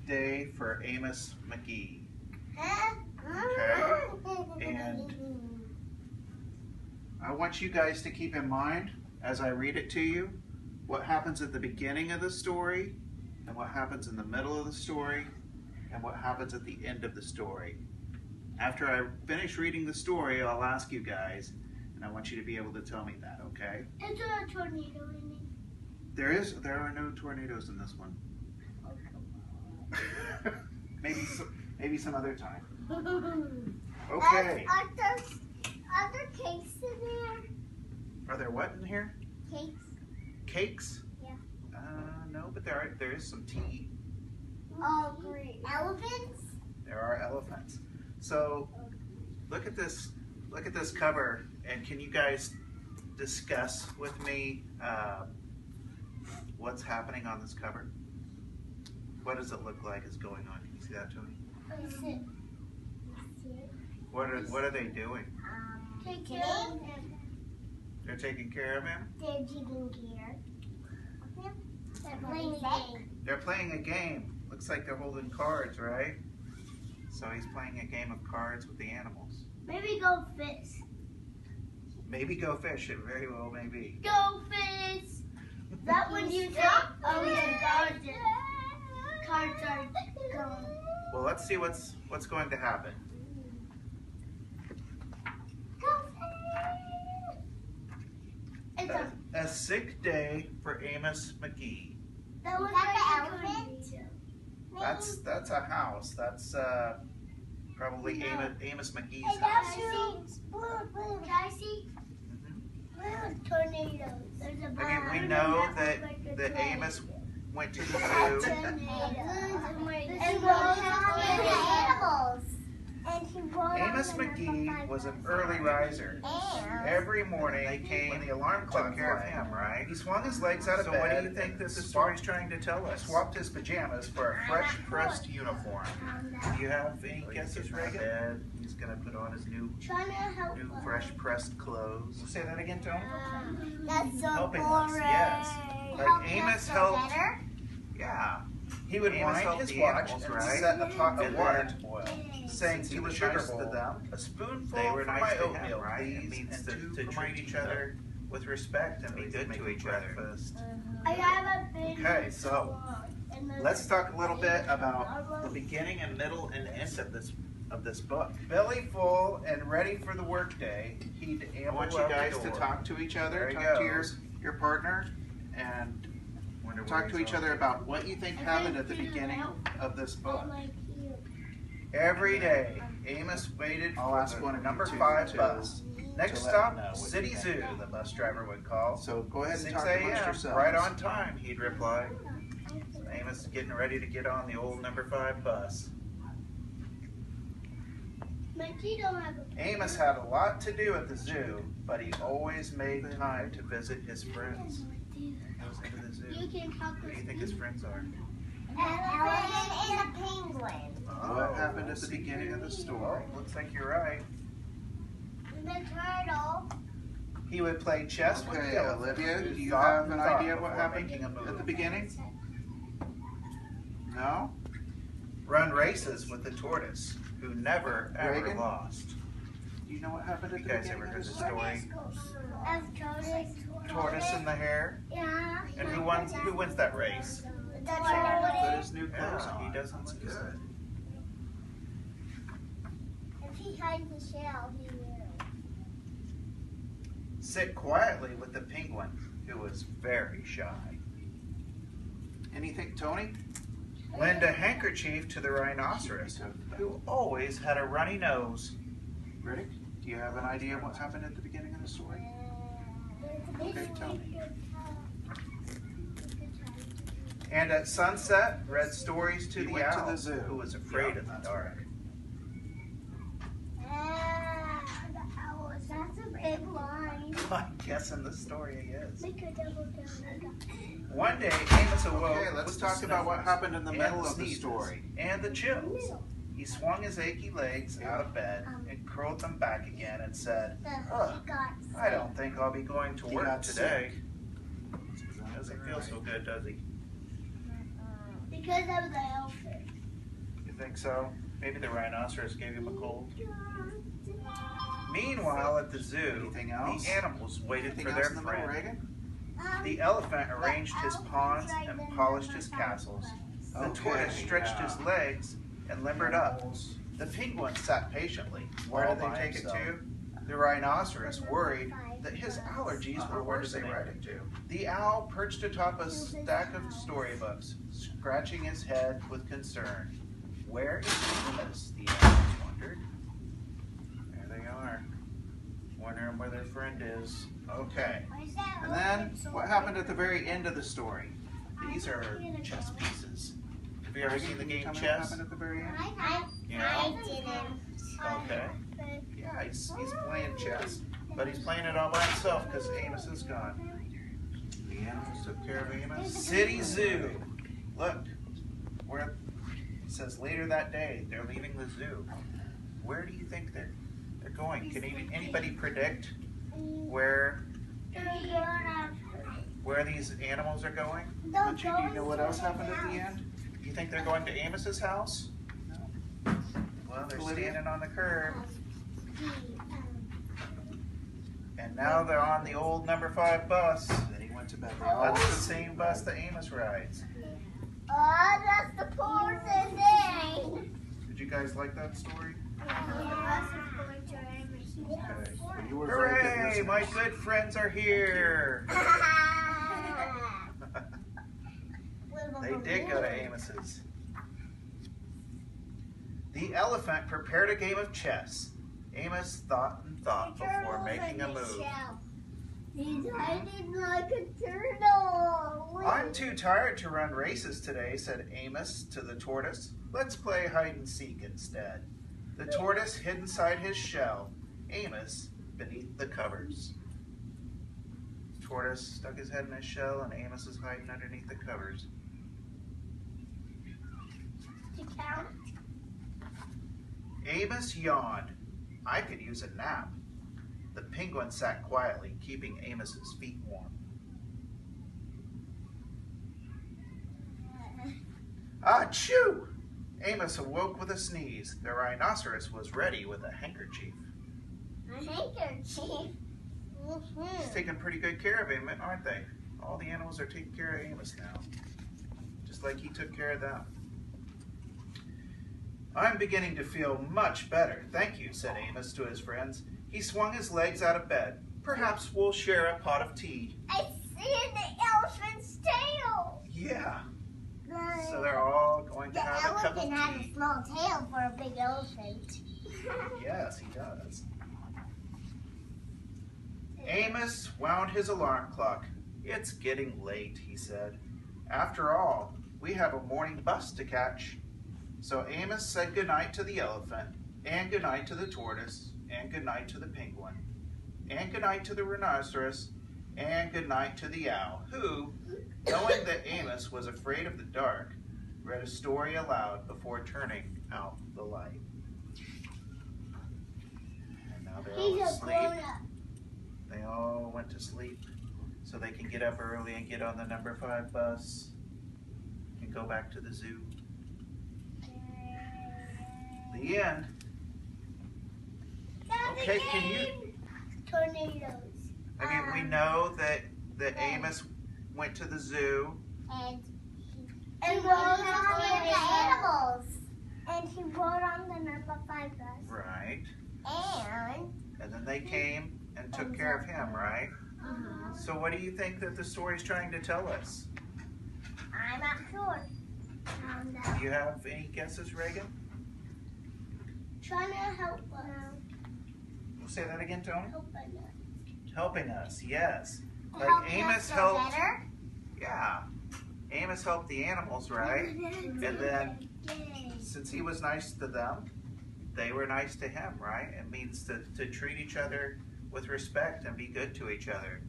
day for Amos McGee. Okay? And I want you guys to keep in mind, as I read it to you, what happens at the beginning of the story, and what happens in the middle of the story, and what happens at the end of the story. After I finish reading the story, I'll ask you guys, and I want you to be able to tell me that, okay? Is there a tornado in it? There are no tornadoes in this one. maybe some other time. Okay. Are there other cakes in there? Are there what in here? Cakes. Cakes? Yeah. No, but there is some tea. Oh, great. Elephants? There are elephants. So look at this cover, and can you guys discuss with me what's happening on this cover? What does it look like is going on? Can you see that, Tony? What are they doing? Take care of him. They're taking care of him? They're taking care of him. They're playing a game. They're playing a game. Looks like they're holding cards, right? So he's playing a game of cards with the animals. Maybe go fish. Maybe go fish. It very well may be. Go fish. That when you say, oh yeah, cards are gone. Well, let's see what's going to happen. Go fish. A sick day for Amos McGee. That was the elephant. That's a house. That's probably Amos McGee's Hey, house. blue. Can I see? Tornadoes. There's a I mean, we know that Amos went to the zoo. Amos McGee was an early riser. Every morning they came when the alarm clock took care of him, right? He swung his legs out of bed. So what do you think this story's trying to tell us? Swapped his pajamas for a fresh pressed uniform. Do you have any guesses, Reagan? He's gonna put on his new fresh pressed clothes. Say that again, Tony. That's so Helping boring. us, yes. Like Amos helped. Yeah. He would wind his watch and set a pot of water to boil, saying he was nice to them. A spoonful they were nice my oatmeal, right? It means to treat each other with respect and be good to each other. I have a big Okay, so let's talk a little bit about the beginning and middle and end of this book. Belly full and ready for the workday, he'd amble. I want you guys to talk to each other, talk to your partner, and talk to each other about what you think happened at the beginning of this book. Every day, Amos waited for the number 5 bus. Next stop, City Zoo, the bus driver would call. So go ahead and talk amongst yourselves. Right on time, he'd reply. So Amos is getting ready to get on the old number 5 bus. Amos had a lot to do at the zoo, but he always made time to visit his friends. Into the zoo. Who do you think his friends are? An elephant and a penguin. What happened at the beginning of the story? Looks like you're right. And the turtle. He would play chess with the elephant. Olivia, do you have an idea of what happened at the beginning? No? Run races with the tortoise, who never ever lost. Do you know what happened at the beginning? You guys ever heard the story? Tortoise and the hare? Yeah. And who wins that race? The tortoise. Put his new clothes on. He doesn't look good. If he hides the shell, he will. Sit quietly with the penguin, who was very shy. Anything, Tony? Lend a handkerchief to the rhinoceros, who always had a runny nose. Riddick, do you have an idea of what happened at the beginning of the story? Okay, tell me. And at sunset, read stories to the owl, who was afraid in the dark. That's a big line. I'm guessing the story he is. Make a double down. One day, Amos awoke. Okay, let's talk about what happened in the middle of the story. And the chills. He swung his achy legs out of bed and curled them back again and said, I don't think I'll be going to work today. Doesn't feel so good, does he? Because of the elephant. think so. Maybe the rhinoceros gave him a cold. Meanwhile, at the zoo, the animals waited for their friend. The elephant arranged his pawns and polished his castles. The tortoise stretched his legs and limbered up. The penguin sat patiently. Where did they take it to? The rhinoceros worried that his allergies were worsening. The owl perched atop a stack of storybooks, scratching his head with concern. Where is Amos? The animals wondered. There they are, wondering where their friend is. Okay. And then, what happened at the very end of the story? These are chess pieces. Have you ever seen the game chess? What happened at the very end? I didn't. Okay. Yeah, he's playing chess. But he's playing it all by himself because Amos is gone. The animals took care of Amos. City Zoo. Look, where it says later that day they're leaving the zoo. Where do you think they're going? Can anybody predict where these animals are going? Do you know what else happened at the end? You think they're going to Amos's house? No. Well, they're standing on the curb. And now they're on the old number 5 bus. Then he went to bed. That's the same bus that Amos rides. Oh, that's the poor thing. Did you guys like that story? Okay. Hooray! My good friends are here. They did go to Amos's. The elephant prepared a game of chess. Amos thought and thought before making a move. He's hiding like a turtle. I'm too tired to run races today, said Amos to the tortoise. Let's play hide and seek instead. The tortoise hid inside his shell, Amos beneath the covers. The tortoise stuck his head in his shell and Amos is hiding underneath the covers. To count? Amos yawned. I could use a nap. The penguin sat quietly, keeping Amos's feet warm. Achoo! Amos awoke with a sneeze. The rhinoceros was ready with a handkerchief. A handkerchief? He's taking pretty good care of him, aren't they? All the animals are taking care of Amos now. Just like he took care of them. I'm beginning to feel much better, thank you, said Amos to his friends. He swung his legs out of bed. Perhaps we'll share a pot of tea. I see the elephant's tail. Yeah. So they're all going to have a cup of tea. The elephant has a small tail for a big elephant. Yes, he does. Amos wound his alarm clock. It's getting late, he said. After all, we have a morning bus to catch. So Amos said goodnight to the elephant, and goodnight to the tortoise, and goodnight to the penguin, and goodnight to the rhinoceros, and goodnight to the owl, who, knowing that Amos was afraid of the dark, read a story aloud before turning out the light. And now they're all asleep. They all went to sleep so they can get up early and get on the number 5 bus and go back to the zoo. The end. Okay, can you? Tornadoes. Okay, we know that Amos went to the zoo. And rode on the animals. And he rode on the number 5 bus. Right. And then they came and took care of him, right? So what do you think that the story's trying to tell us? I'm not sure. Do you have any guesses, Reagan? Trying to help us. We'll say that again, Tony. Helping us. Helping us, yes. Like Helping Amos us helped. better? Yeah. Amos helped the animals, right? And then, since he was nice to them, they were nice to him, right? It means to treat each other with respect and be good to each other.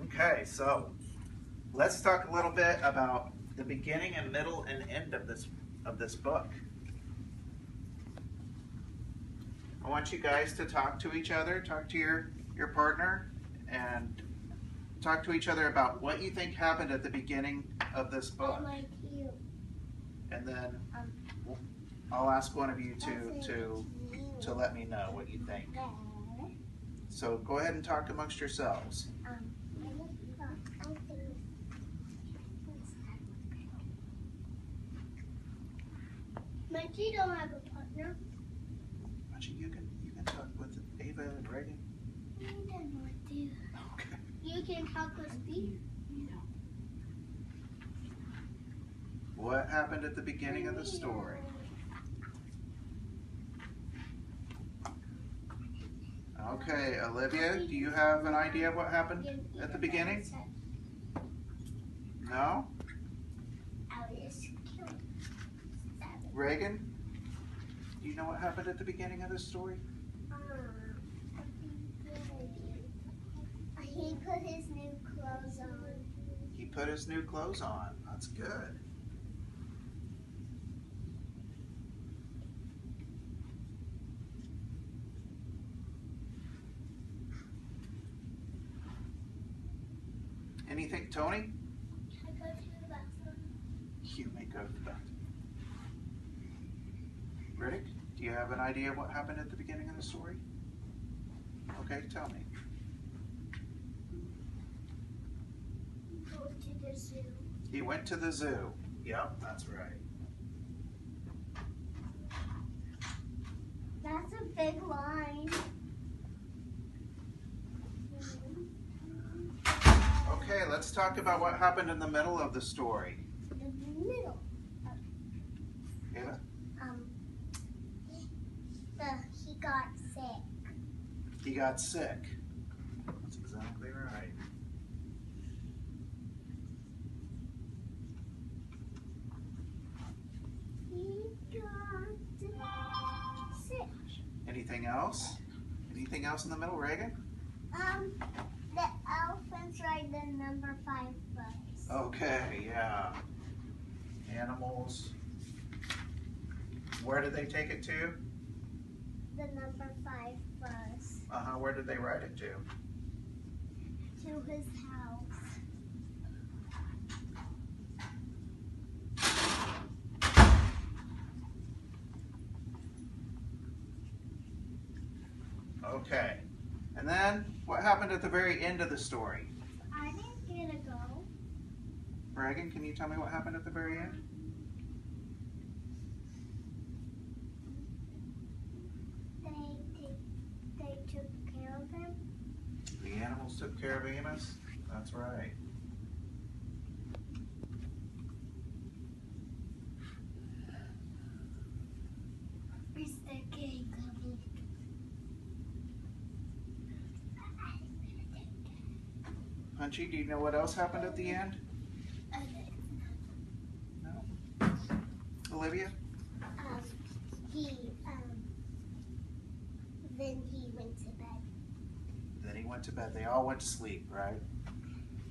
Okay, so let's talk a little bit about the beginning and middle and end of this book. I want you guys to talk to each other, talk to your partner, and talk to each other about what you think happened at the beginning of this book. I like you. and then I'll ask one of you to let me know what you think. So go ahead and talk amongst yourselves. Mikey don't have a partner. Actually, you can talk with Ava and Reagan. I don't know what to do. Okay. You can talk with me. What happened at the beginning of the story? Okay, Olivia, do you have an idea of what happened at the beginning? No? Reagan, do you know what happened at the beginning of the story? He put his new clothes on. He put his new clothes on. That's good. Anything, Tony? I go to the bathroom. You may go to the bathroom. Riddick, do you have an idea of what happened at the beginning of the story? Okay, tell me. Go to the zoo. He went to the zoo. Yep, that's right. That's a big line. Okay, let's talk about what happened in the middle of the story. The middle. Ava? He got sick. He got sick. That's exactly right. He got sick. Anything else? Anything else in the middle, Reagan? The elephants ride the number 5 bus. Okay, yeah. Animals. Where did they take it to? The number 5 bus. Where did they ride it to? To his house. Okay. And then, what happened at the very end of the story? I didn't get to go. Reagan, can you tell me what happened at the very end? They took care of him. The animals took care of Amos? That's right. Is the cake coming? Punchy, do you know what else happened at the end? No? Olivia? Then he went to bed. Then he went to bed. They all went to sleep, right?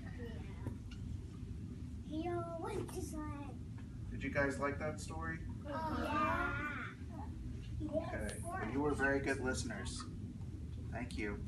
Yeah. He all went to sleep. Did you guys like that story? Yeah. Okay. Well, you were very good listeners. Thank you.